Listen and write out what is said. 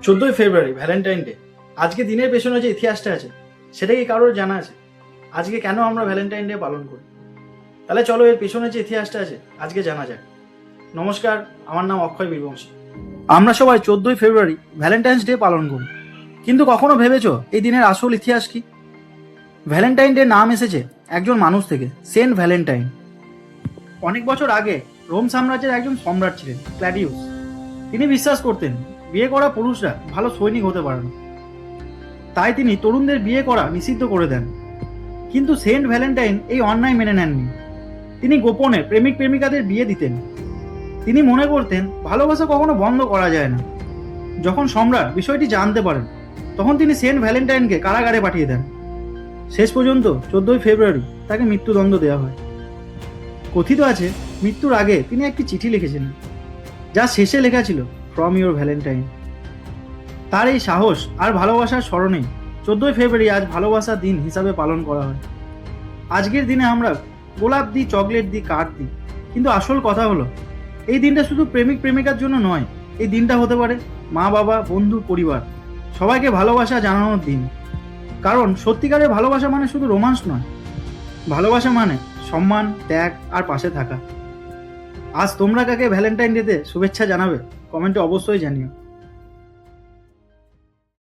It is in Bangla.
14 ফেব্রুয়ারি ভ্যালেন্টাইন ডে। আজকে দিনের পেছনে যে ইতিহাসটা আছে সেটা কি কারোর জানা আছে? আজকে কেন আমরা ভ্যালেন্টাইন ডে পালন করি? তাহলে চলো এর পেছনে যে ইতিহাসটা আছে আজকে জানা যাক। নমস্কার, আমার নাম অক্ষয় বীরবংশী। আমরা সবাই 14 ফেব্রুয়ারি ভ্যালেন্টাইন্স ডে পালন করি, কিন্তু কখনো ভেবেছো এই দিনের আসল ইতিহাস কি? ভ্যালেন্টাইন ডে নাম এসেছে একজন মানুষ থেকে, সেন্ট ভ্যালেন্টাইন। অনেক বছর আগে রোম সাম্রাজ্যের একজন সম্রাট ছিলেন ক্ল্যাডিউস। তিনি বিশ্বাস করতেন বিয়ে করা পুরুষরা ভালো সৈনিক হতে পারে না, তাই তিনি তরুণদের বিয়ে করা নিষিদ্ধ করে দেন। কিন্তু সেন্ট ভ্যালেন্টাইন এই অন্যায় মেনে নেননি। তিনি গোপনে প্রেমিক প্রেমিকাদের বিয়ে দিতেন। তিনি মনে করতেন ভালোবাসা কখনো বন্ধ করা যায় না। যখন সম্রাট বিষয়টি জানতে পারেন তখন তিনি সেন্ট ভ্যালেন্টাইনকে কারাগারে পাঠিয়ে দেন। শেষ পর্যন্ত 14 ফেব্রুয়ারি তাকে মৃত্যুদণ্ড দেওয়া হয়। কথিত আছে মৃত্যুর আগে তিনি একটি চিঠি লিখেছিলেন, যা শেষে লেখা ছিল ফ্রম ইউর ভ্যালেন্টাইন। তার এই সাহস আর ভালোবাসার স্মরণেই 14 ফেব্রুয়ারি আজ ভালোবাসার দিন হিসাবে পালন করা হয়। আজকের দিনে আমরা গোলাপ দিই, চকলেট দিই, কার্ড দিই, কিন্তু আসল কথা হলো এই দিনটা শুধু প্রেমিক প্রেমিকার জন্য নয়। এই দিনটা হতে পারে মা বাবা, বন্ধু, পরিবার সবাইকে ভালোবাসা জানানোর দিন। কারণ সত্যিকারের ভালোবাসা মানে শুধু রোমান্স নয়, ভালোবাসা মানে সম্মান, ত্যাগ আর পাশে থাকা। আজ তোমরা কাকে ভ্যালেন্টাইন ডেতে শুভেচ্ছা জানাবে? কমেন্টে অবশ্যই জানিও।